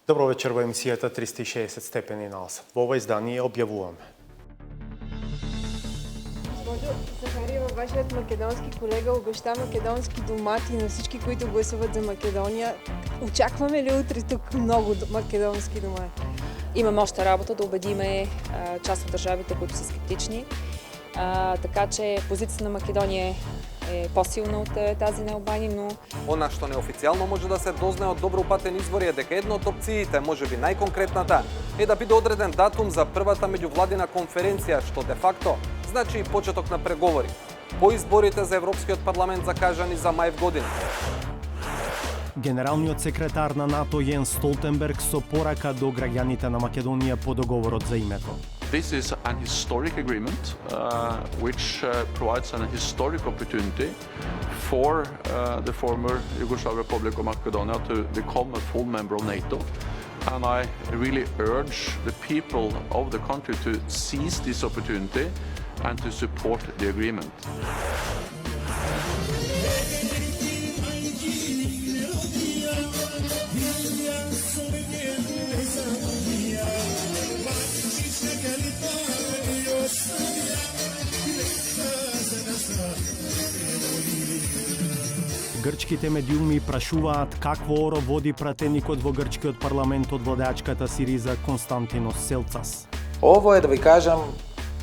Добро вечер во емисијата 360 степени на Алсат. Во ова издание објавуваме. Госпожо Захариева, вашият македонски колега обеща македонски домати на всички, които гласуват за Македония. Очакваме ли утре тук много македонски домати? Имаме още работа да убедиме част от държавите, които са скептични. Така че позицията на Македония е по-силна от тази на Албания, но... Она што неофицијално може да се дознае од добро упатен извори е дека една од опциите, можеби најконкретната, е да биде одреден датум за првата меѓувладина конференција, што де факто значи и почеток на преговори по изборите за Европскиот парламент закажани за мај в година. Генералниот секретар на НАТО Јенс Столтенберг со порака до граѓаните на Македонија по договорот за името. This is an historic agreement which provides an historic opportunity for the former Yugoslav Republic of Macedonia to become a full member of NATO. And I really urge the people of the country to seize this opportunity and to support the agreement. Грчките медиуми прашуваат какво оро води пратеникот во грчкиот парламент од владеачката Сириза Константинос Селцас. Ово е да ви кажам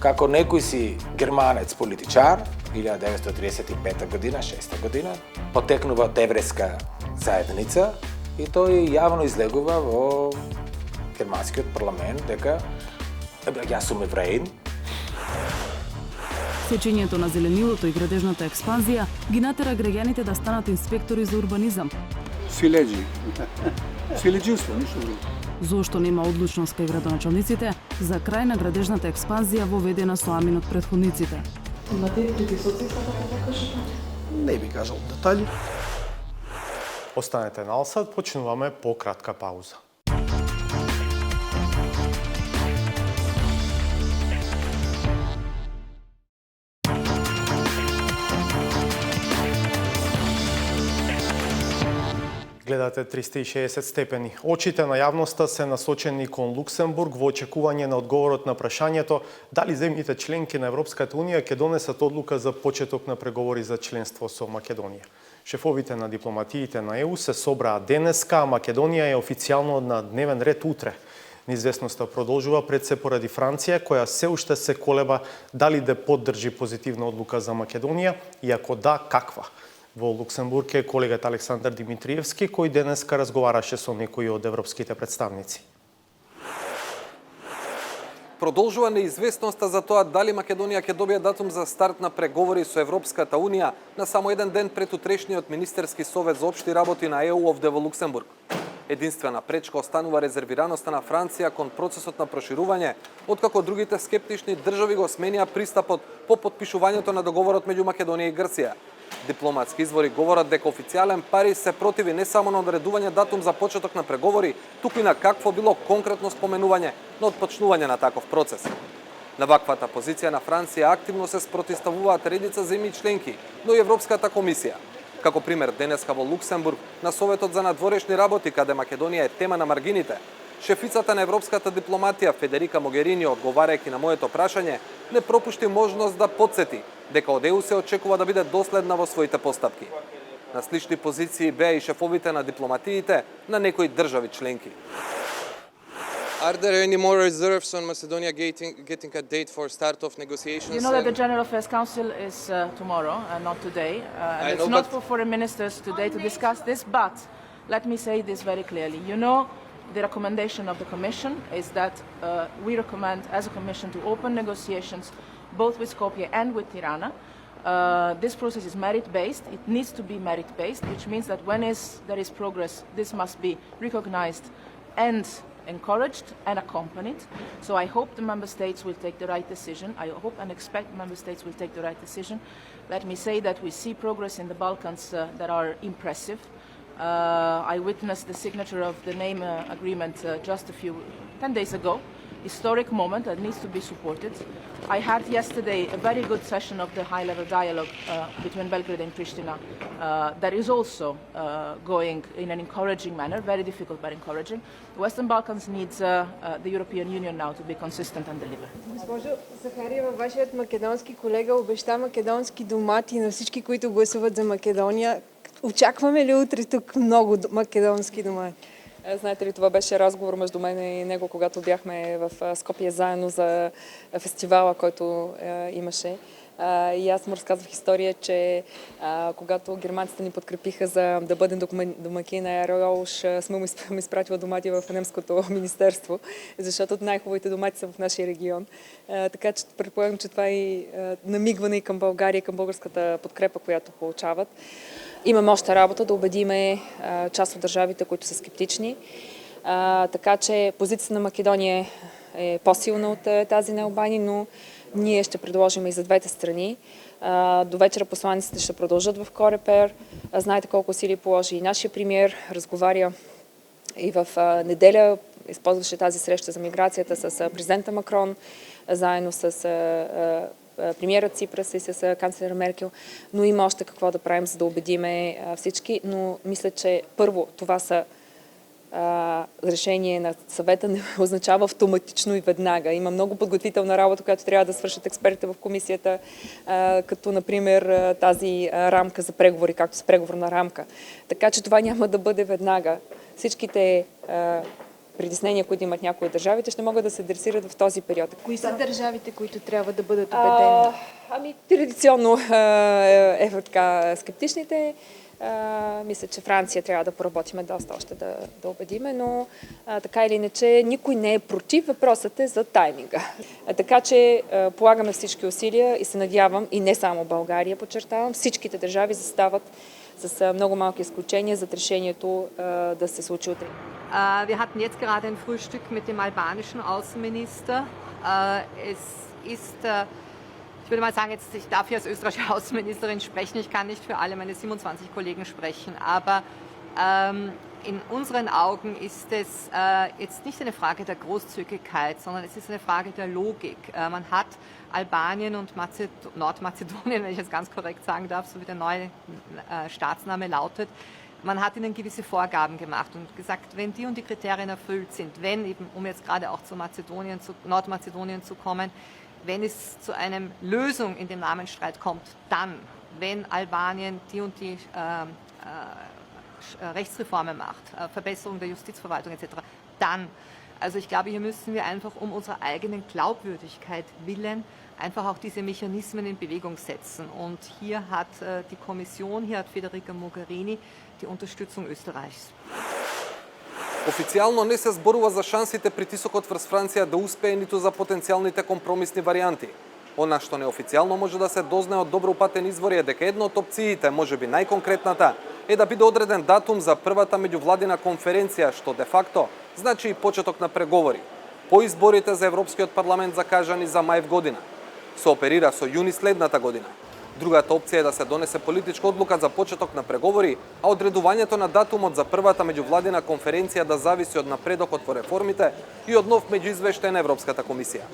како некој си германец политичар, 1935 година, 6 година, потекнува од еврејска заедница и тој јавно излегува во германскиот парламент дека јас сум евреин. Сечењето на зеленилото и градежната експанзија ги натера граѓаните да станат инспектори за урбанизам. Силеџи. Силеџинство, ништо друго. Зошто нема одлучност кај градоначалниците за крај на градежната експанзија воведена со амин од претходниците. Имате притисоци како да кажете? Не би кажал детали. Останете на Алсат, почнуваме по кратка пауза. Гледате 360 степени. Очите на јавноста се насочени кон Луксембург во очекување на одговорот на прашањето дали земјите членки на Европската Унија ќе донесат одлука за почеток на преговори за членство со Македонија. Шефовите на дипломатиите на ЕУ се собраа денеска, а Македонија е официјално на дневен ред утре. Неизвестноста продолжува пред се поради Франција, која се уште се колеба дали да поддржи позитивна одлука за Македонија и ако да, каква. Во Луксембург е колегата Александар Димитриевски, кој денеска разговараше со некои од европските представници. Продолжува неизвестноста за тоа дали Македонија ќе добие датум за старт на преговори со Европската Унија на само еден ден пред утрешниот министерски совет за општи работи на ЕУ овде во Луксембург. Единствена пречка останува резервираноста на Франција кон процесот на проширување, откако другите скептични држави го сменија пристапот по потпишувањето на договорот меѓу Македонија и Грција. Дипломатски извори говорат дека официјален Париз се противи не само на одредување датум за почеток на преговори, туку и на какво било конкретно споменување на отпочнување на таков процес. На ваквата позиција на Франција активно се спротивставуваат редица земји членки, но и Европската комисија. Како пример денеска во Луксембург на Советот за надворешни работи, каде Македонија е тема на маргините, шефицата на европската дипломатија Федерика Могерини, одговарајќи на моето прашање, не пропушти можност да подсети дека од ЕУ се очекува да биде доследна во своите постапки. На слични позиции беа и шефовите на дипломатиите на некои држави членки. Are there any more reserves on Macedonia getting a date for start of negotiations? You know that the General Affairs Council is tomorrow and not today. And it's not for foreign ministers today to discuss this, but let me say this very clearly. You know, the recommendation of the Commission is that we recommend as a Commission to open negotiations both with Skopje and with Tirana. This process is merit-based. It needs to be merit-based, which means that when there is progress, this must be recognized and encouraged and accompanied. So I hope the Member States will take the right decision. I hope and expect Member States will take the right decision. Let me say that we see progress in the Balkans that are impressive. I witnessed the signature of the name agreement just 10 days ago historic moment that needs to be supported. I had yesterday a very good session of the high-level dialogue between Belgrade and Pristina that is also going in an encouraging manner, very difficult but encouraging. The Western Balkans needs the European Union now to be consistent and deliver. Госпожо Захариева, вашият македонски колега обеща македонски домати на всички, които гласуват за Македония. Очакваме ли утре тук много македонски домати? Знаете ли, това беше разговор между мен и него, когато бяхме в Скопие заедно за фестивала, който имаше. И аз му разказвах история, че когато германците ни подкрепиха за да бъдем домакин на РО, уж сме му изпратила домати в немското министерство, защото най-хубавите домати са в нашия регион. Така че предполагам, че това е и намигване и към България, към българската подкрепа, която получават. Имаме още работа да убедиме част от държавите, които са скептични. Така че позицията на Македония е по-силна от тази на Албания, но ние ще предложим и за двете страни. До вечера посланиците ще продължат в Корепер. Знаете колко усилия положи и нашия премиер. Разговаря и в неделя, използваше тази среща за миграцията с президента Макрон, заедно с премиера Ципрас и с канцлера Меркел, но има още какво да правим, за да убедиме всички. Но мисля, че първо това са решение на съвета не означава автоматично и веднага. Има много подготвителна работа, която трябва да свършат експертите в комисията, като например тази рамка за преговори, както с преговорна рамка. Така че това няма да бъде веднага. Всичките притеснения, които имат някои от държавите, ще могат да се адресират в този период. Кои са държавите, които трябва да бъдат убедени? Традиционно е така скептичните. Мисля, че Франция трябва да поработиме доста още да убедиме, но така или иначе никой не е против. Въпросът е за тайминга. Така че полагаме всички усилия и се надявам, и не само България, подчертавам, всичките държави застават с много малки изключения за решението да се случи утре. Wir hatten jetzt gerade ein Frühstück mit dem albanischen Außenminister. Es ist, ich würde mal sagen, ich darf hier als österreichische Außenministerin sprechen. Ich kann nicht für alle meine 27 Kollegen sprechen, aber in unseren Augen ist es jetzt nicht eine Frage der Großzügigkeit, sondern es ist eine Frage der Logik. Man hat Albanien und Nordmazedonien, wenn ich es ganz korrekt sagen darf, so wie der neue Staatsname lautet, man hat ihnen gewisse Vorgaben gemacht und gesagt, wenn die und die Kriterien erfüllt sind, wenn eben, um jetzt gerade auch zu Nordmazedonien zu kommen, wenn es zu einer Lösung in dem Namensstreit kommt, dann, wenn Albanien die und die Rechtsreformen macht, Verbesserung der Justizverwaltung etc., dann. Also ich glaube, hier müssen wir einfach um unserer eigenen Glaubwürdigkeit willen einfach auch diese Mechanismen in Bewegung setzen. Und hier hat die Kommission, hier hat Federica Mogherini die Unterstützung Österreichs. Официјално не се зборува за шансите притисокот врз Франција да успее ниту за потенцијалните компромисни варијанти. Она што неофицијално може да се дознае од добро упатени извори е дека една од опциите, можеби најконкретната, е да биде одреден датум за првата меѓувладина конференција, што де факто значи и почеток на преговори. По изборите за Европскиот парламент закажани за мај година. Се оперира со јуни следната година. Другата опција е да се донесе политичка одлука за почеток на преговори, а одредувањето на датумот за првата меѓувладина конференција да зависи од напредокот во реформите и од нов меѓуизвештај на Европската комисија.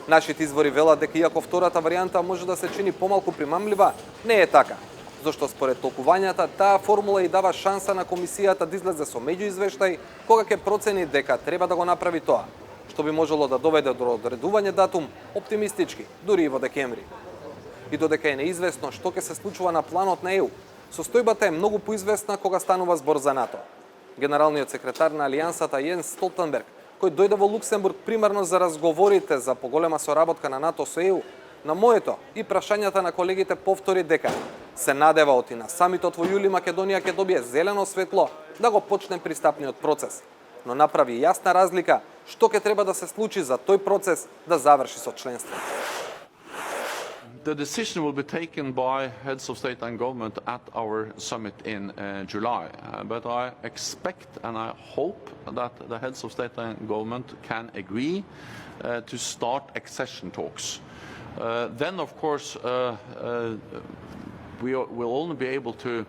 Нашите извори велат дека иако втората варијанта може да се чини помалку примамлива, не е така, зашто според толкувањата таа формула и дава шанса на комисијата да излезе со меѓуизвештај кога ќе процени дека треба да го направи тоа, што би можело да доведе до одредување датум оптимистички, дури и во декември. И додека е неизвестно што ќе се случува на планот на ЕУ, состојбата е многу поизвестна кога станува збор за НАТО. Генералниот секретар на Алијансата Јенс Столтенберг, кој дојде во Луксембург примерно за разговорите за поголема соработка на НАТО со ЕУ, на моето и прашањата на колегите повтори дека се надева оти на самитот во јули Македонија ќе добие зелено светло да го почне пристапниот процес, но направи јасна разлика што ќе треба да се случи за тој процес да заврши со членство. The decision will be taken by heads of state and government at our summit in July. But I expect and I hope that the heads of state and government can agree to start accession talks. Then, of course, we will only be able to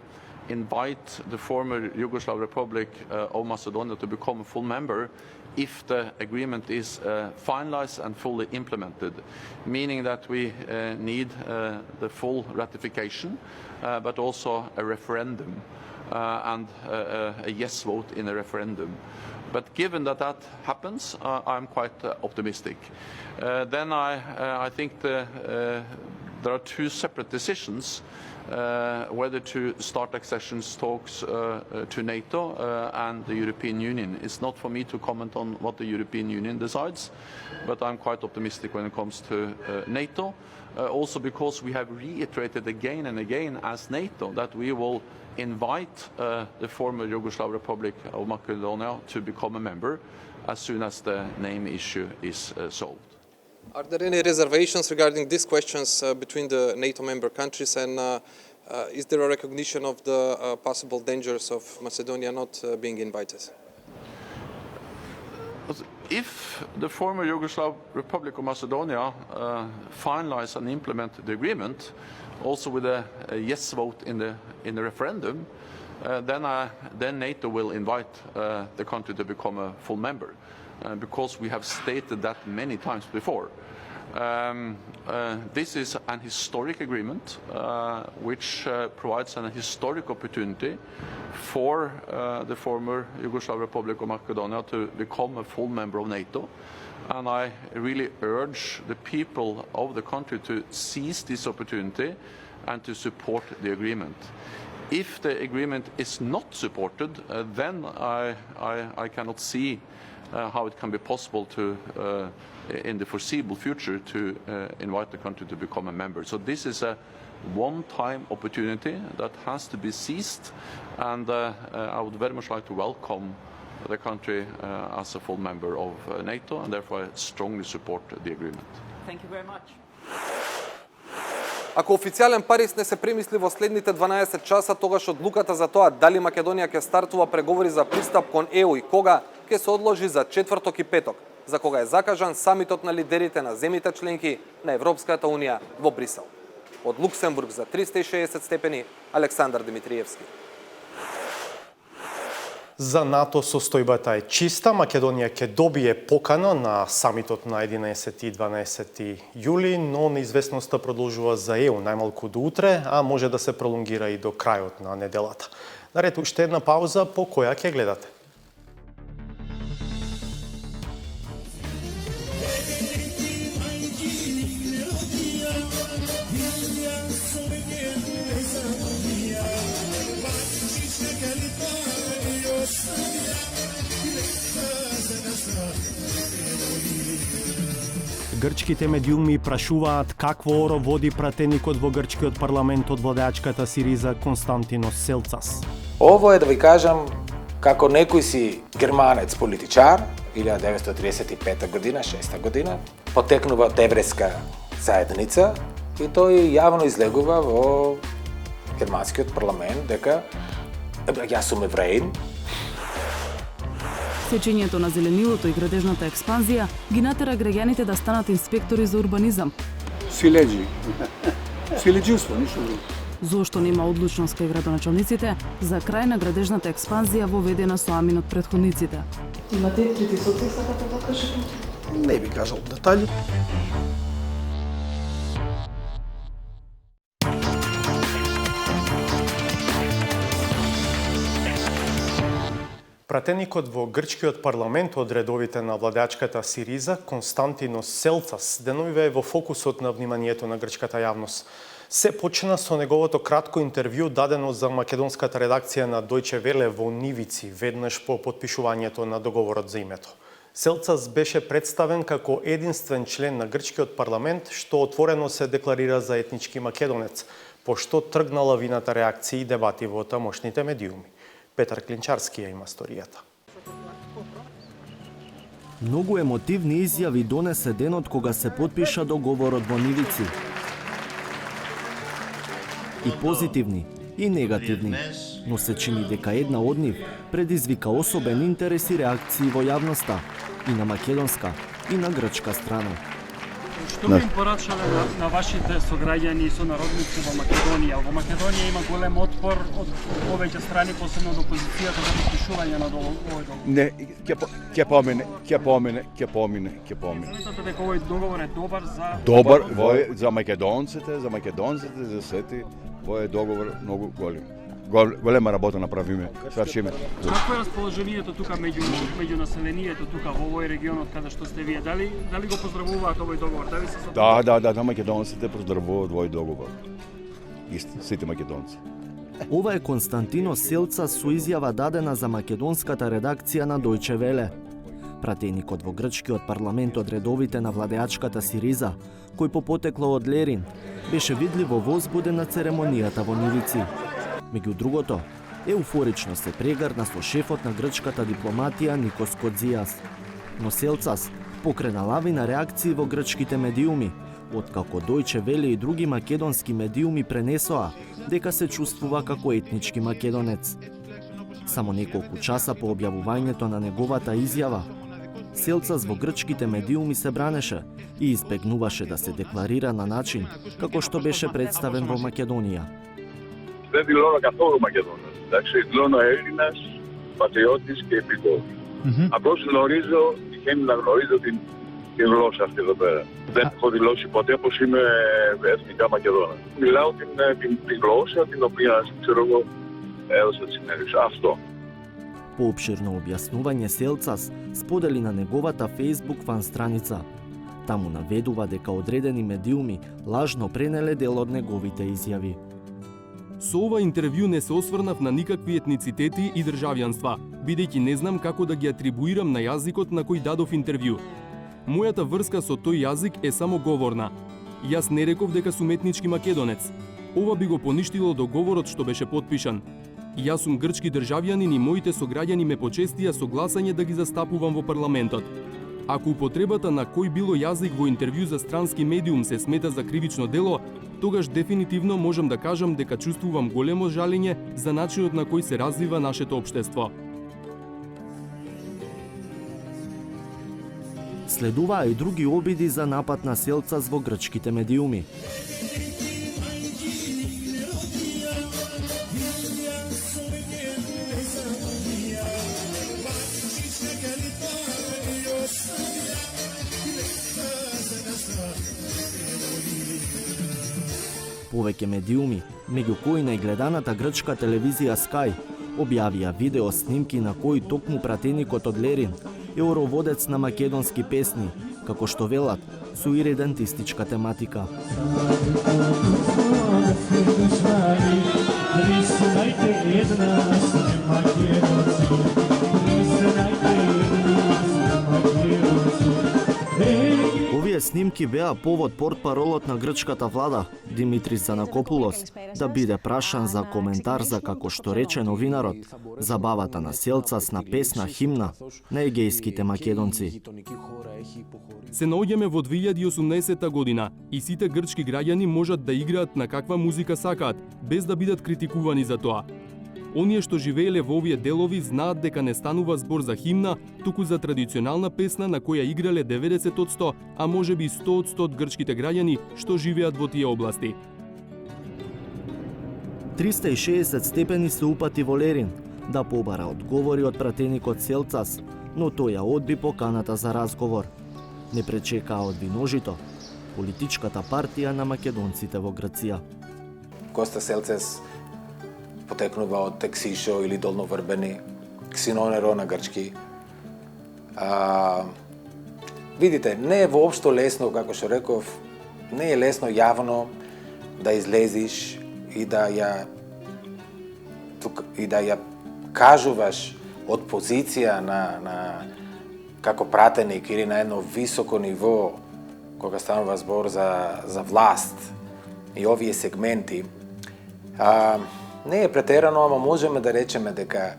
invite the former Yugoslav Republic of Macedonia to become a full member if the agreement is finalized and fully implemented, meaning that we need the full ratification, but also a referendum and a yes vote in a referendum. But given that that happens, I'm quite optimistic. Then I think there are two separate decisions whether to start accession talks to NATO and the European Union. It's not for me to comment on what the European Union decides, but I'm quite optimistic when it comes to NATO, also because we have reiterated again and again as NATO that we will invite the former Yugoslav Republic of Macedonia to become a member as soon as the name issue is solved. Are there any reservations regarding these questions between the NATO member countries, and is there a recognition of the possible dangers of Macedonia not being invited? If the former Yugoslav Republic of Macedonia finalize and implement the agreement, also with a yes vote in the referendum, then NATO will invite the country to become a full member, because we have stated that many times before. This is an historic agreement which provides an historic opportunity for the former Yugoslav Republic of Macedonia to become a full member of NATO. And I really urge the people of the country to seize this opportunity and to support the agreement. If the agreement is not supported, then I cannot see how it can be possible to, in the foreseeable future, to invite the country to become a member. So this is a one-time opportunity that has to be seized, and I would very much like to welcome the country as a full member of NATO, and therefore I strongly support the agreement. Thank you very much. Ако официјален Париз не се премисли во следните 12 часа, тогаш одлуката за тоа дали Македонија ќе стартува преговори за пристап кон ЕУ и кога ќе се одложи за четврток и петок, за кога е закажан самитот на лидерите на земјите членки на Европската Унија во Брисел. Од Луксембург за 360 степени, Александар Димитриевски. За НАТО состојбата е чиста. Македонија ќе добие покана на самитот на 11 и 12 јули, но неизвестноста продолжува за ЕУ најмалку до утре, а може да се пролонгира и до крајот на неделата. Наред уште една пауза по која ќе гледате. Грчките медиуми прашуваат какво оро води пратеникот во грчкиот парламент од владеачката Сириза Константинос Селцас. Ово е да ви кажам како некој си германец политичар, 1935 година, 6 година, потекнува од еврејска заедница и тој јавно излегува во германскиот парламент дека јас сум евреин. Сечењето на зеленилото и градежната експанзија ги натера граѓаните да станат инспектори за урбанизам. Силеџи. Силеџинство, ништо друго. Зошто нема одлучност кај градоначалниците за крај на градежната експанзија воведена со амин од претходниците? Имате притисоци сакате да кажете? Не би кажал детали. Пратеникот во грчкиот парламент од редовите на владеачката Сириза, Константинос Селцас, деновиве е во фокусот на вниманието на грчката јавност. Се почна со неговото кратко интервју дадено за македонската редакција на Дојче Веле во Нивици, веднаш по потпишувањето на договорот за името. Селцас беше представен како единствен член на грчкиот парламент што отворено се декларира за етнички македонец, пошто тргна лавината реакции и дебати во тамошните медиуми. Петар Клинчарски ја има сторијата. Многу емотивни изјави донесе денот кога се потпиша договорот во Нивици. И позитивни, и негативни, но се чини дека една од нив предизвика особен интерес и реакции во јавноста, и на македонска, и на грчка страна. Што би им порачале на вашите сограѓани и сонародници во Македонија? Во Македонија има голем отпор од повеќе страни, посебно од опозицијата, за подпишување на овој договор. Не, ќе помине. Сметате дека овој договор е добар за... Добар, за македонците, за сети, овој е договор многу голем. Голема работа направиме, свршиме. Какво е расположението тука меѓу населението тука во овој регионот каде што сте вие? Дали го поздравуваат овој договор? Дали се Да, македонците поздравуваат овој договор. Сите македонци. Ова е Константино Селца со изјава дадена за македонската редакција на Дојче Веле. Пратеникот во грчкиот парламент од редовите на владеачката Сириза, кој по потекло од Лерин, беше видливо возбуден на церемонијата во Нивици. Меѓу другото, еуфорично се прегрна со шефот на грчката дипломатија Никос Кодзијас. Но Селцас покрена лавина реакции во грчките медиуми, откако Дојче Веле и други македонски медиуми пренесоа дека се чувствува како етнички македонец. Само неколку часа по објавувањето на неговата изјава, Селцас во грчките медиуми се бранеше и избегнуваше да се декларира на начин како што беше представен во Македонија. Δεν δηλώνω καθόλου Μακεδόνας. Εντάξει, δηλώνω Έλληνας, πατριώτης και επικός. Απλώς γνωρίζω, τυχαίνει να γνωρίζω τη γλώσσα αυτή εδώ πέρα. Δεν έχω δηλώσει ποτέ πως είμαι εθνικά Μακεδόνας. Μιλάω τη γλώσσα την οποία, ξέρω εγώ, έδωσα τη συνέντευξη. Αυτό. Пообширно објаснување Селцас сподели на неговата Facebook фан страница. Таму наведува дека одредени медиуми лажно пренеле дел од неговите изјави. Со ова интервју не се осврнав на никакви етницитети и државјанства, бидејќи не знам како да ги атрибуирам на јазикот на кој дадов интервју. Мојата врска со тој јазик е само говорна. Јас не реков дека сум етнички македонец. Ова би го поништило договорот што беше потпишан. Јас сум грчки државјанин и моите сограѓани ме почестија со гласање да ги застапувам во парламентот. Ако употребата на кој било јазик во интервју за странски медиум се смета за кривично дело, тогаш дефинитивно можам да кажам дека чувствувам големо жалење за начинот на кој се развива нашето општество. Следуваа и други обиди за напад на Селцас во грчките медиуми. Повеќе медиуми, меѓу кои најгледаната грчка телевизија Sky, објавија видео снимки на кои токму пратеникот од Лерин е ороводец на македонски песни, како што велат, со иредентистичка тематика. Овие снимки беа повод портпаролот на грчката влада, Димитрис Занакопулос, да биде прашан за коментар за, како што рече новинарот, забавата на Селцас на песна химна на егејските македонци. Се наоѓаме во 2018 година и сите грчки граѓани можат да играат на каква музика сакаат, без да бидат критикувани за тоа. Оние што живееле во овие делови знаат дека не станува збор за химна, туку за традиционална песна на која играле 90%, а можеби 100% од грчките граѓани што живеат во тие области. 360 степени се упати во Лерин да побара одговори од пратеникот Селцас, но тој ја одби поканата за разговор. Не пречекаа од виножито, политичката партија на македонците во Грција. Коста Селцас потекнува од Тексишо или Долноврбени, Ксинонеро на грчки. Видите, не е воопшто лесно, како што реков, не е лесно јавно да излезиш и да ја кажуваш од позиција на како пратеник или на едно високо ниво кога станува збор за власт и овие сегменти. Не е претерано, ама можеме да речеме дека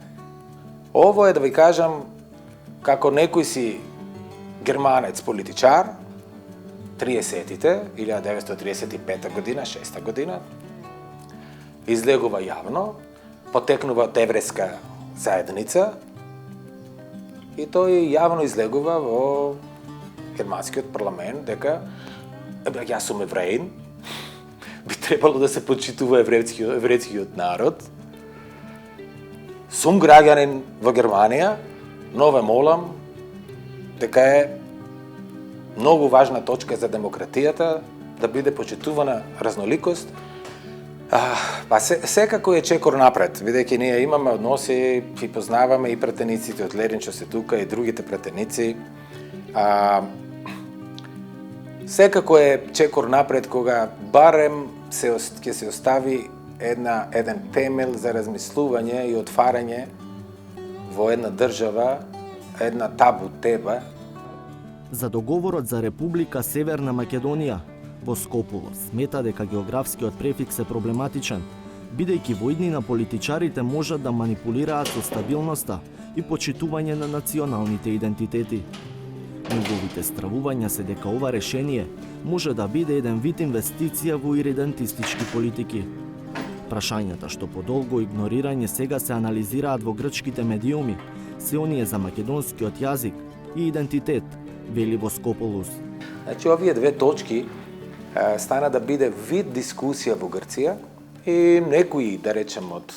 ово е, да ви кажам, како некој си германец политичар, 30-тите, 1935 година, 6 година, излегува јавно, потекнува од еврејска заедница и тој јавно излегува во германскиот парламент дека Јас сум евреин, би требало да се почитува еврејскиот народ. Сум граѓанин во Германија, но ве молам дека е многу важна точка за демократијата да биде почитувана разноликост. Секако е чекор напред, бидејќи ние имаме односи и познаваме и пратениците од Лерин што се тука и другите пратеници. Секако е чекор напред кога барем ќе се остави еден темел за размислување и отварање во една држава, една табу тема. За договорот за Република Северна Македонија, Воскополов смета дека географскиот префикс е проблематичен, бидејќи во иднина политичарите можат да манипулираат со стабилноста и почитување на националните идентитети. Неговите стравувања се дека ова решение може да биде еден вид инвестиција во иридентистички политики. Прашањата што подолго игнорирање сега се анализираат во грчките медиуми се оние за македонскиот јазик и идентитет, вели Воскополус. Значи, овие две точки стана да биде вид дискусија во Грција и некои, да речем, од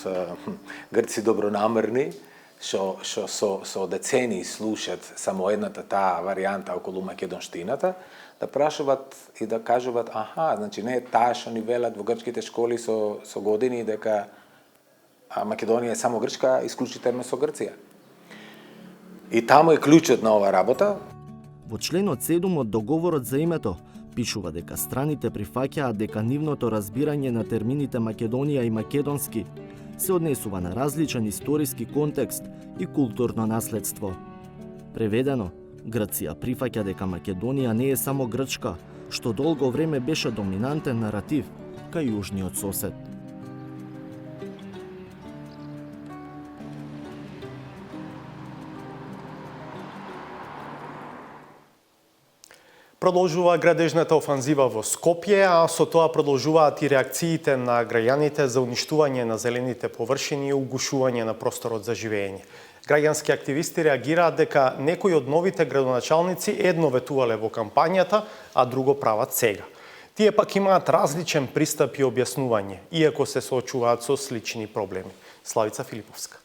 грци добронамерни, што со децении слушат само едната таа варијанта околу македонштината, да прашуваат и да кажуваат, значи не е таа што ни велат во грчките школи со години дека Македонија е само грчка, исклучително со Грција. И таму е клучот на ова работа. Во членот 7 од договорот за името пишува дека страните прифаќаат дека нивното разбирање на термините Македонија и македонски се однесува на различен историски контекст и културно наследство. Преведено, Грција прифаќа дека Македонија не е само грчка, што долго време беше доминантен наратив кај јужниот сосед. Продолжува градежната офанзива во Скопје, а со тоа продолжуваат и реакциите на граѓаните за уништување на зелените површини и угушување на просторот за живење. Граѓански активисти реагираат дека некои од новите градоначалници едно ветувале во кампањата, а друго прават сега. Тие пак имаат различен пристап и објаснување, иако се соочуваат со слични проблеми. Славица Филиповска.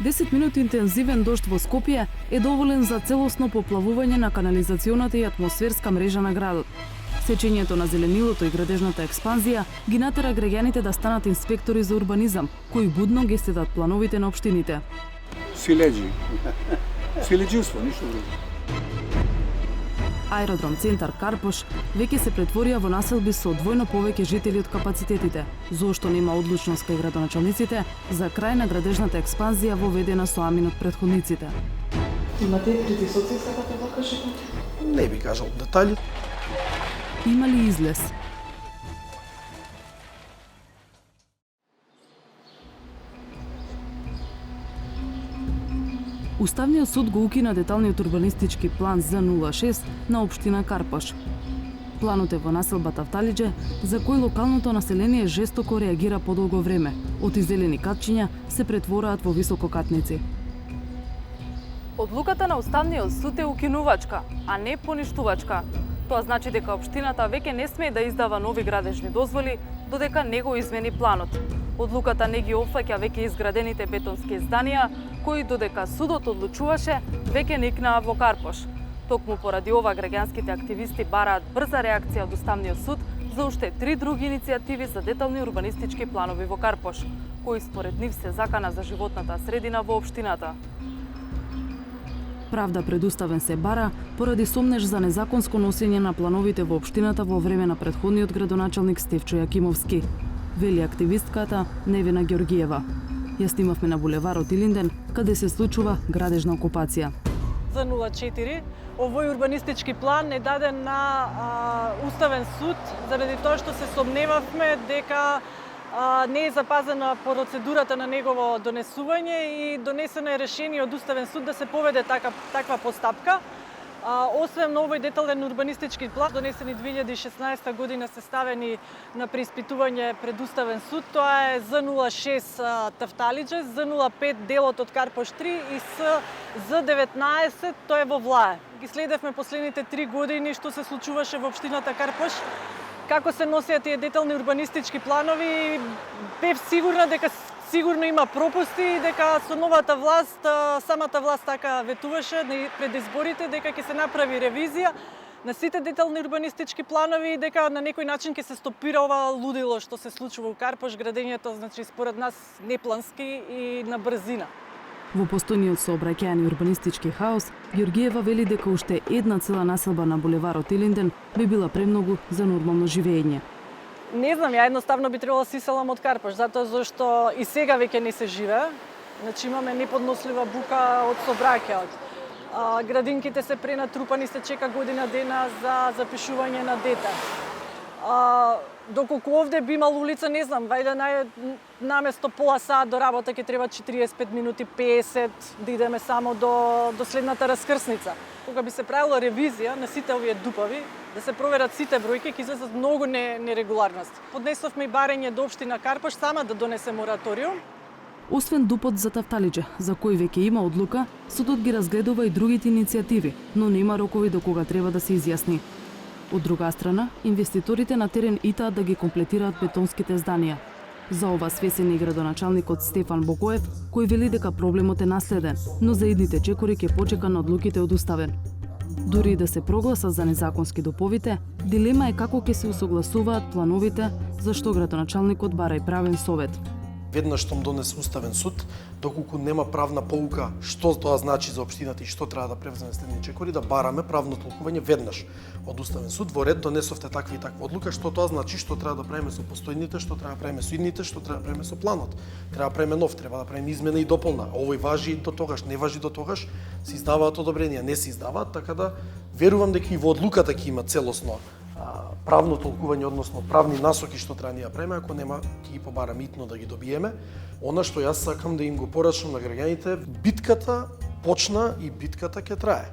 10 минути интензивен дожд во Скопје е доволен за целосно поплавување на канализационата и атмосферска мрежа на градот. Сечењето на зеленилото и градежната експанзија ги натера граѓаните да станат инспектори за урбанизам, кои будно ги следат плановите на општините. Силеџи. Силеџиство, ништо друго. Аеродром центар Карпош веќе се претворија во населби со двојно повеќе жители од капацитетите, зошто нема одлучност кај градоначалниците за крај на градежната експанзија воведена со амин од претходниците. Имате притисоци сакате да кажете? Не би кажал детали. Има ли излез? Уставниот суд го укина деталниот урбанистички план Z06 на општина Карпош. Планот е во населбата Тавталиџе, за кој локалното население жестоко реагира подолго време. Од зелени катчиња се претвораат во висококатници. Одлуката на Уставниот суд е укинувачка, а не поништувачка. Тоа значи дека општината веќе не смее да издава нови градежни дозволи, додека не го измени планот. Одлуката не ги опфаќа веќе изградените бетонски зданија, кои додека судот одлучуваше, веќе никнаа во Карпош. Токму поради ова граѓанските активисти бараат брза реакција од Уставниот суд за уште 3 други иницијативи за детални урбанистички планови во Карпош, кои според нив се закана за животната средина во општината. Правда пред уставен се бара поради сомнеж за незаконско носење на плановите во општината во време на претходниот градоначалник Стефчо Јакимовски, вели активистката Невена Ѓоргиева. Ја снимавме на булеварот Илинден, каде се случува градежна окупација. За 04 овој урбанистички план е даден на Уставен суд заради тоа што се сомневавме дека не е запазена процедурата на негово донесување и донесено е решение од Уставен суд да се поведе таква постапка. Освен на овој детален урбанистички план, донесени 2016 година, се ставени на преиспитување пред Уставен суд, тоа е Z06 Тавталиџе, Z05 делот од Карпош 3 и Z19 тоа е во Влае. ги следевме последните 3 години што се случуваше во општината Карпош, како се носеа тие детални урбанистички планови, бев сигурна дека сигурно има пропусти и дека со новата власт, самата власт така ветуваше пред изборите дека ќе се направи ревизија на сите детални урбанистички планови и дека на некој начин ќе се стопира ова лудило што се случува во Карпош, градењето значи според нас неплански и на брзина. Во постојниот сообраќајен и урбанистички хаос, Георгиева вели дека уште една цела населба на булеварот Илинден би била премногу за нормално живење. Не знам, ја едноставно би требало да се иселам од Карпош, затоа зашто и сега веќе не се живее. Значи имаме неподнослива бука од сообраќајот. Градинките се пренатрупани, се чека година дена за запишување на дете. Доколку овде би имал улица, не знам, вајде наместо пола сат до работа ќе треба 45 минути, 50, да идеме само до следната раскрсница. Кога би се правила ревизија на сите овие дупави, да се проверат сите бројки, ќе излезат многу нерегуларности. Поднесовме и барење до општина Карпош сама да донесе мораториум. Освен дупот за Тафталиџе, за кој веќе има одлука, судот ги разгледува и другите иницијативи, но нема рокови до кога треба да се изјасни. Од друга страна, инвеститорите на терен итаат да ги комплетираат бетонските зданија. За ова свесен и градоначалникот Стефан Бокоев, кој вели дека проблемот е наследен, но за идните чекори ќе почека на одлуките од Уставен. Дури и да се прогласа за незаконски доповите, дилема е како ќе се усогласуваат плановите, зашто градоначалникот бара и правен совет. Веднаш што донесе Уставен суд, доколку нема правна полука што тоа значи за општината и што треба да превземе следни чекори, да бараме правно толкување веднаш од Уставен суд. Во ред донесовте таква и таква одлука, што тоа значи, што треба да правиме со постојните, што треба да правиме со идните, што треба да правиме со планот. Треба да правиме нов, треба да правиме измена и дополна. Овој важи до тогаш, не важи до тогаш, се издаваат одобренија, не се издаваат, така да верувам дека и во одлуката ќе има целосно правно толкување, односно правни насоки што треба да правиме, ако нема ќе ги побараме итно да ги добиеме. Она што јас сакам да им го порачам на граѓаните, битката почна и битката ќе трае.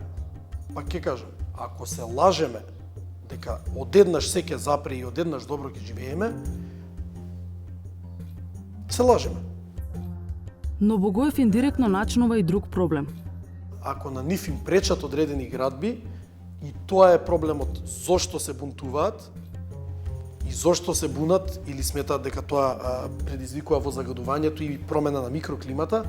Пак ќе кажам, ако се лажеме дека одеднаш се ќе запре и одеднаш добро ќе живееме, се лажеме. Но Богоев индиректно начнува и друг проблем. Ако на нив им пречат одредени градби, и тоа е проблемот зошто се бунтуваат и зошто се бунат или сметаат дека тоа предизвикува возагадувањето и промена на микроклимата,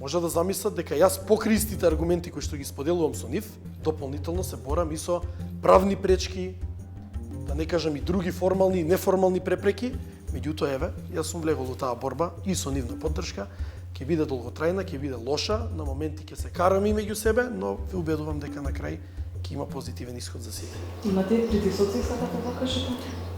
може да замислат дека јас покрај истите аргументи кои што ги споделувам со нив, дополнително се борам и со правни пречки, да не кажам и други формални и неформални препреки, меѓутоа еве, јас сум влегол во таа борба и со нивна поддршка, ќе биде долготрајна, ќе биде лоша, на моменти ќе се караме меѓу себе, но ве убедувам дека на крај ќе има позитивен исход за сите. Имате притисоци, сакате да кажете?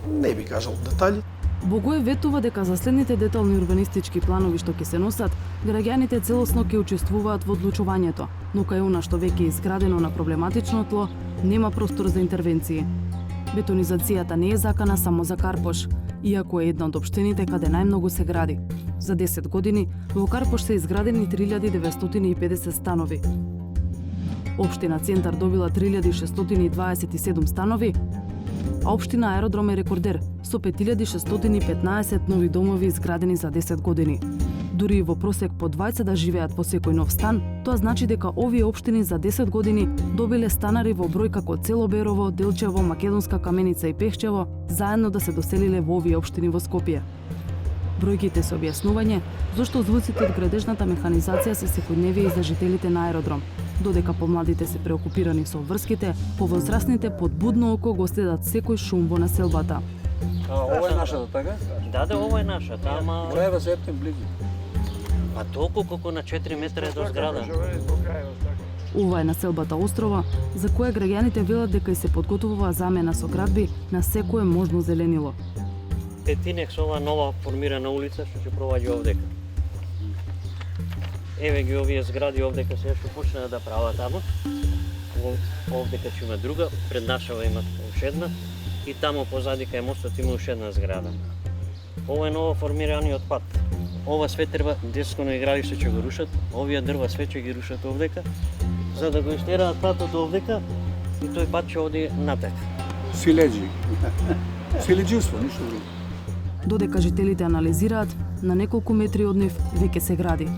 Не би кажал детали. Богоев ветува дека за следните детални урбанистички планови што ќе се носат, граѓаните целосно ќе учествуваат во одлучувањето, но кај она што веќе е изградено на проблематично тло, нема простор за интервенции. Бетонизацијата не е закана само за Карпош, иако е една од општините каде најмногу се гради. За 10 години во Карпош се изградени 3950 станови. Општина Центар добила 3627 станови, а општина Аеродром е рекордер со 5615 нови домови изградени за 10 години. Дури и во просек по двајца да живеат во секој нов стан, тоа значи дека овие општини за 10 години добиле станари во број како Целоберово, Делчево, Македонска Каменица и Пехчево, заедно да се доселиле во овие општини во Скопје. Бројките се објаснување зошто звуците од градежната механизација се секојдневие и за жителите на Аеродром, додека помладите се преокупирани со врските, повозрасните под будно око го следат секој шум во населбата. Ова е нашата, така? Да, ова е нашата, ама... Броја во септем близо. Па толку колку на 4 метра е до зграда. Ова е населбата Острова, за која граѓаните велат дека и се подготвува замена со градби на секое можно зеленило. Петинек со ова нова формирана улица што ќе проваѓа овдека. Еве ги овие згради овдека сега што почнаа да прават таму. Овдека ќе има друга, пред нашава има уште една и таму позади кај мостот има уште една зграда. Ова е ново формираниот пат. Ова све треба детското игралиште ќе го рушат, овие дрва све ќе ги рушат овдека, за да го истераат патот овдека и тој пат ќе оди натак. Силеџи. Силеџиство, ништо друго. Додека жителите анализираат, на неколку метри од нив веќе се гради.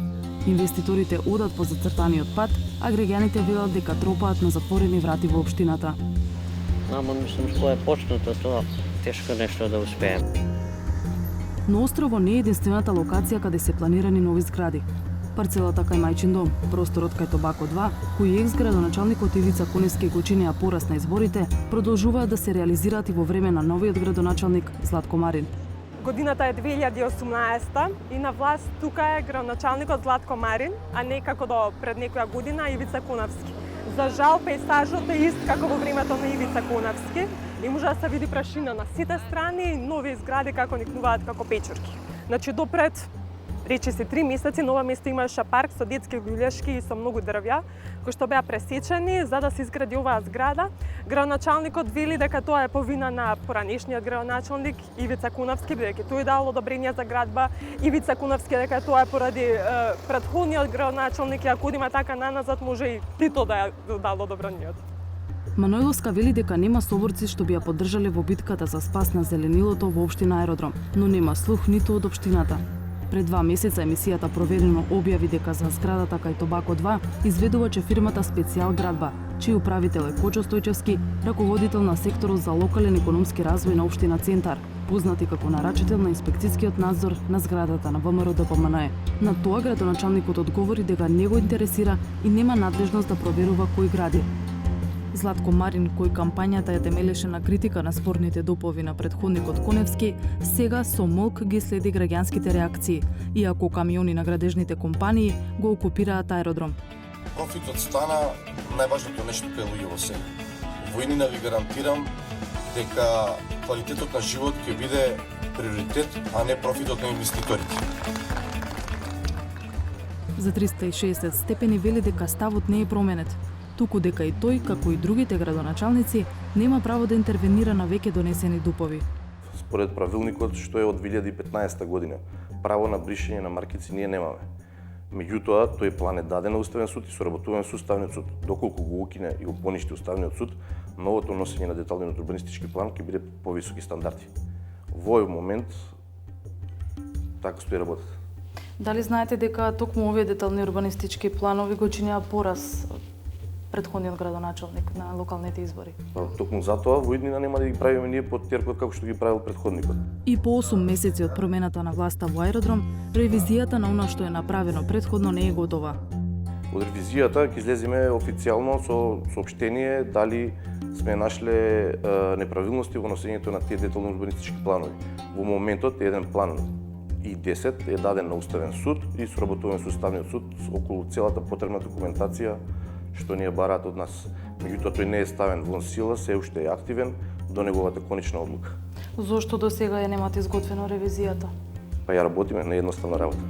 Инвеститорите одат по зацртаниот пат, а граѓаните велат дека тропаат на затворени врати во општината. Ама мислам што е почнато тоа, тешко нешто да успеем. Но острово не е единствената локација каде се планирани нови згради. Парцелата кај Мајчин дом, просторот кај Тобако 2, кој екс-градоначалникот Ивица Коневски го чинеа порас на изборите, продолжуваат да се реализираат и во време на новиот градоначалник Златко Марин. Годината е 2018 и на власт тука е градоначалникот Златко Марин, а не како до пред некоја година Ивица Коневски. За жал, пейзажот е ист како во времето на Ивица Коневски и може да се види прашина на сите страни и нови згради како никнуваат како печурки. Значи, допред рече се 3 месеци, нова место имаше парк со детски игралишки и со многу дрвја, кои што беа пресечени за да се изгради оваа зграда. Градоначалникот вели дека тоа е по вина на поранешниот градоначалник Ивица Коневски, бидејќи тој дал одобрение за градба. Ивица Коневски дека тоа е поради претходниот градоначалник, и ако одиме така наназад, може и Тито да ја дал одобрението. Манојловска вели дека нема соборци што би ја поддржале во битката за спас на зеленилото во општина Аеродром, но нема слух ниту од општината. Пред 2 месеца емисијата Проверено објави дека за зградата кај Тобако 2 изведуваче фирмата Специјал градба, чиј управител е Кочо Стојчевски, раководител на секторот за локален економски развој на општина Центар, познати како нарачител на инспекцијскиот надзор на зградата на ВМРО ДПМНЕ. На тоа градоначалникот одговори дека не го интересира и нема надлежност да проверува кој гради. Златко Марин, кој кампањата ја темелеше на критика на спорните допови на претходникот Коневски, сега со молк ги следи граѓанските реакции, иако камиони на градежните компании го окупираат аеродром. Профитот стана најважното нешто кај луѓе во себе. Војнина ви гарантирам дека квалитетот на живот ќе биде приоритет, а не профитот на инвеститорите. За 360 степени вели дека ставот не е променет, туку дека и тој, како и другите градоначалници, нема право да интервенира на веќе донесени дупови. Според правилникот што е од 2015 година, право на бришење на маркици ние немаме. Меѓутоа, тој план е даден на Уставен суд и соработуваме со Уставниот суд. Доколку го укине и го поништи Уставниот суд, новото носење на деталниот урбанистички план ќе биде повисоки стандарди. Во овој момент така стои работата. Дали знаете дека токму овие детални урбанистички планови го чинеа пораз претходниот градоначалник на локалните избори? Токму затоа во иднина нема да ги правиме ние под теркот како што ги правил претходникот. И по 8 месеци од промената на власта во Аеродром, ревизијата на она што е направено претходно не е готова. Од ревизијата ќе излеземе официјално со соопштение дали сме нашле неправилности во носењето на тие детални урбанистички планови. Во моментот еден план и 10 е даден на Уставен суд и соработуваме со Уставниот суд околу целата потребна документација што ние бараат од нас. Меѓутоа тој не е ставен во сила, се уште е активен до неговата конечна одлука. Зошто до сега ја немате изготвено ревизијата? Па ја работиме, не е едноставна работа.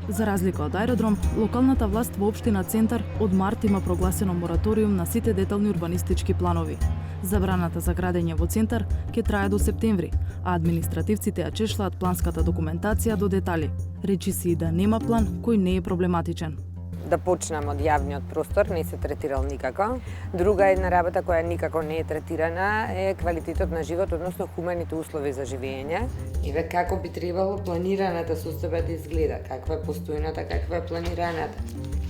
За разлика од Аеродром, локалната власт во општина Центар од март има прогласено мораториум на сите детални урбанистички планови. Забраната за градење во Центар ќе трае до септември, а административците ја чешлаат планската документација до детали. Речи си и да нема план кој не е проблематичен. Да почнем од јавниот простор, не се третирал никако. Друга една работа која никако не е третирана е квалитетот на живот, односно хуманите услови за живење. И ве како би требало планираната состојба да изгледа, каква е постојната, каква е планираната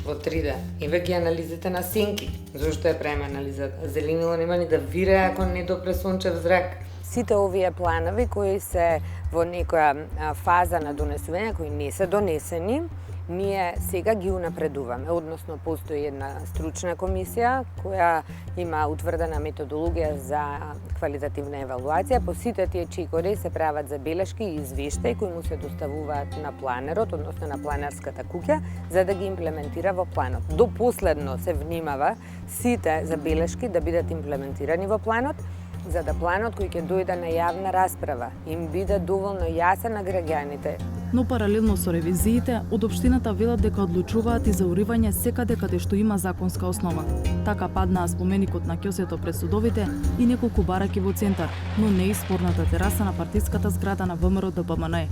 во 3D. И ве ги анализите на сенки. Зошто ја правиме анализата? Зеленило нема ни да вире ако не допре сончев зрак. Сите овие планови кои се во некоја фаза на донесување, кои не се донесени, ние сега ги унапредуваме, односно постои една стручна комисија која има утврдена методологија за квалитативна евалуација. По сите тие чекори се прават забелешки и извештаи кои му се доставуваат на планерот, односно на планерската куќа, за да ги имплементира во планот. До последно се внимава сите забелешки да бидат имплементирани во планот, за да планот кој ќе дојде на јавна расправа им биде доволно јасен на граѓаните. Но паралелно со ревизиите, од општината велат дека одлучуваат и за уривање секаде каде што има законска основа. Така паднаа споменикот на ќосето пред судовите и неколку бараки во Центар, но не и спорната тераса на партиската зграда на ВМРО ДПМНЕ.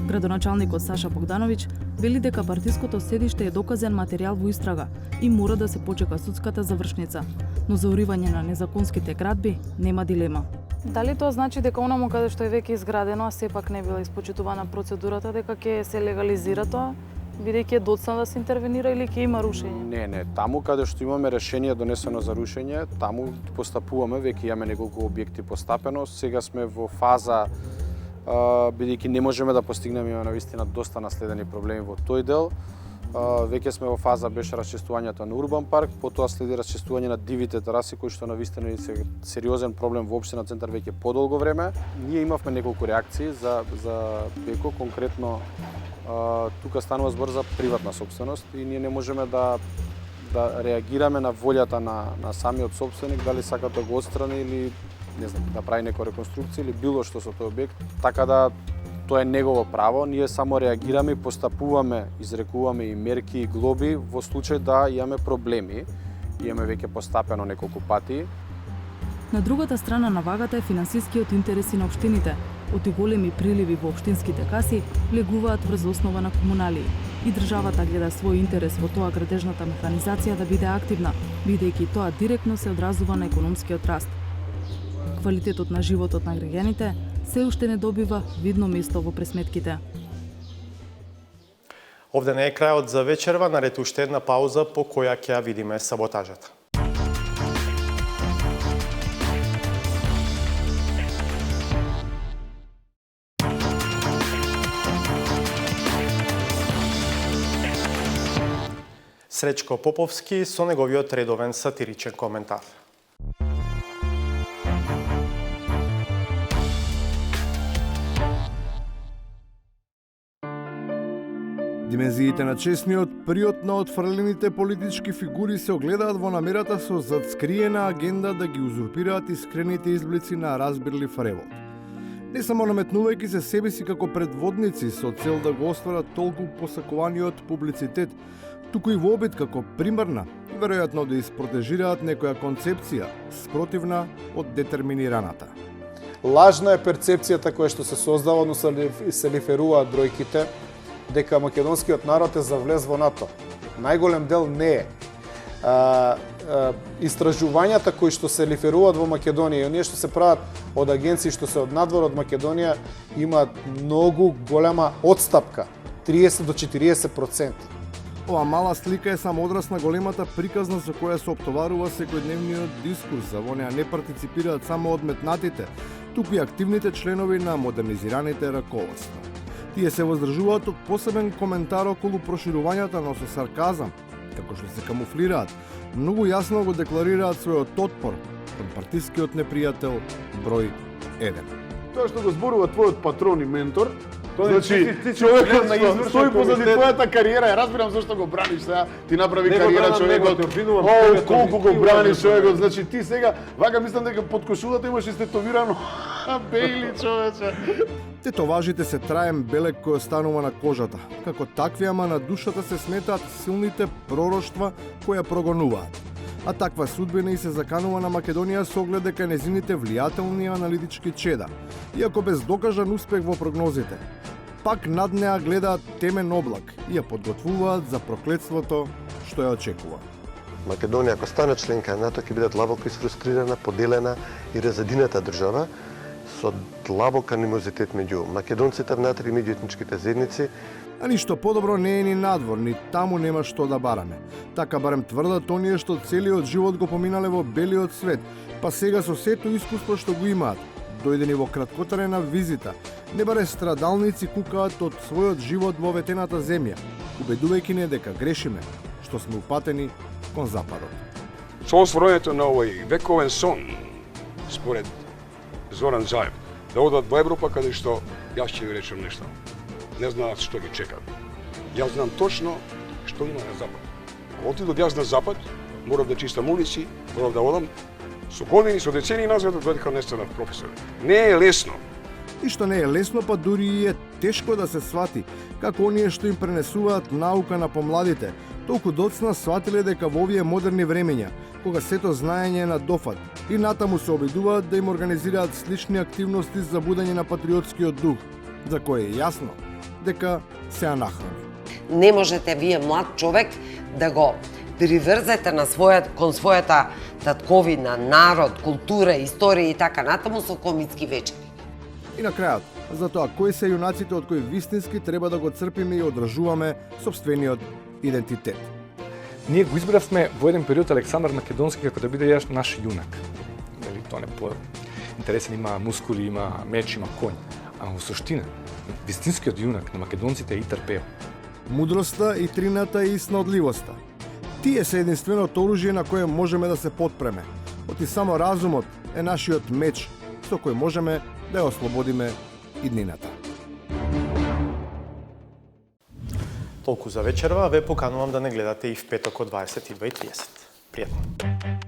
Градоначалникот Саша Богдановиќ вели дека партиското седиште е доказен материјал во истрага и мора да се почека судската завршница, но за уривање на незаконските градби нема дилема. Дали тоа значи дека онаму каде што е веќе изградено, а сепак не била испочитувана процедурата, дека ќе се легализира тоа? бидејќи е доцна да се интервенира или ќе има рушење? Не, таму каде што имаме решение донесено за рушење, таму постапуваме, веќе имаме неколку објекти постапено, сега сме во фаза бидејќи не можеме да постигнеме, има навистина доста наследени проблеми во тој дел. Веќе сме во фаза беше расчистувањето на Урбан парк, потоа следи расчистување на дивите тераси кои што навистина е сериозен проблем во општина Центар веќе подолго време. Ние имавме неколку реакции за Беко, конкретно тука станува збор за приватна сопственост и ние не можеме да реагираме на волјата на самиот сопственик, дали сака да го отстрани или не знам, да прави некоја реконструкција или било што со тој објект, така да тоа е негово право, ние само реагираме и постапуваме, изрекуваме и мерки и глоби во случај да имаме проблеми. Имаме веќе постапено неколку пати. На другата страна на вагата е финансискиот интереси на општините. Оти големи приливи во општинските каси легуваат врз основа на комуналии. И државата гледа свој интерес во тоа градежната механизација да биде активна, бидејќи тоа директно се одразува на економскиот раст. Квалитетот на животот на граѓаните се уште не добива видно место во пресметките. Овде не е крајот за вечерва, наред уште една пауза по која ќе ја видиме саботажата. Сречко Поповски со неговиот редовен сатиричен коментар. Димензиите на чесниот приот на отфрлените политички фигури се огледаат во намерата со задскриена агенда да ги узурпираат искрените изблици на разбирлив револт. Не само наметнувајќи се себе си како предводници со цел да го остварат толку посакуваниот публицитет, туку и во обид како примарна и веројатно да испротежираат некоја концепција спротивна од детерминираната. Лажна е перцепцијата која што се создава, односно се лиферуваат бројките, дека македонскиот народ е завлез во НАТО. Најголем дел не е. Истражувањата кои што се лиферуваат во Македонија и оние што се прават од агенции што се од надвор од Македонија имаат многу голема отстапка, 30 до 40%. Ова мала слика е само одраз на големата приказна со која се оптоварува секојдневниот дискурс, за во неа не партиципираат само одметнатите, туку и активните членови на модернизираните раководства. Тие се воздржуваат од посебен коментар околу проширувањата, но со сарказам, како што се камуфлираат, многу јасно го декларираат својот отпор кон партискиот непријател број 1. Тоа што го зборува твојот патрон и ментор, Значи, човекот стои позади твојата кариера, ја разбирам зашто го браниш сега, ти направи кариера човекот. Колку го браниш човекот, значи ти сега, вака мислам дека под кошулата имаш истетовирано Бейли човече. Тетоважите се траен белек кој останува на кожата. Како такви, ама на душата се сметаат силните пророштва кои ја прогонуваат. А таква судбина и се заканува на Македонија со оглед дека незините влијателни аналитички чеда, иако без докажан успех во прогнозите. Пак над неа гледаат темен облак и ја подготвуваат за проклетството што ја очекува. Македонија, ако стане членка на НАТО, ќе биде длабоко изфрустрирана, поделена и разединета држава со длабок анимозитет меѓу македонците внатре и меѓу етничките заедници. А ништо подобро не е ни надвор, ни таму нема што да бараме. Така барем тврдат оние што целиот живот го поминале во белиот свет, па сега со сето искуство што го имаат, дојдени во краткотрена визита, не баре страдалници кукаат од својот живот во ветената земја, убедувајќи не дека грешиме, што сме упатени кон западот. Со остварувањето на овој вековен сон, според Зоран Заев, да одат во Европа, каде што јас ќе ви речем нешто. Не знаат што ги чекат. Јас знам точно што има на запад. Кога отидов јас на запад, морав да чистам улици, морав да одам со години, со децени назад да дојдеха не станав професор. Не е лесно. И што не е лесно, па дури и е тешко да се свати, како оние што им пренесуваат наука на помладите, толку доцна сватиле дека во овие модерни времења, кога сето знаење е на дофат, и натаму се обидуваат да им организираат слични активности за будење на патриотскиот дух, за кој е јасно дека се анахрони. Не можете вие млад човек да го приврзете на кон својата татковина, народ, култура, историја и така натаму со комицки вечери. И на крајот, затоа кои се јунаците од кои вистински треба да го црпиме и одржуваме собствениот идентитет. Ние го избравме во еден период Александар Македонски како да биде наш јунак. Нели, тоа не по интересен, има мускули, има меч, има конј. А во суштина, вистинскиот јунак на македонците е Итар Пео. Мудроста и трината и снаодливоста. Тие се единственото оружје на кое можеме да се подпреме. Оти само разумот е нашиот меч со кој можеме да ја ослободиме иднината. Толку за вечерва, ве поканувам да не гледате и в петок од 22:30. Пријатно.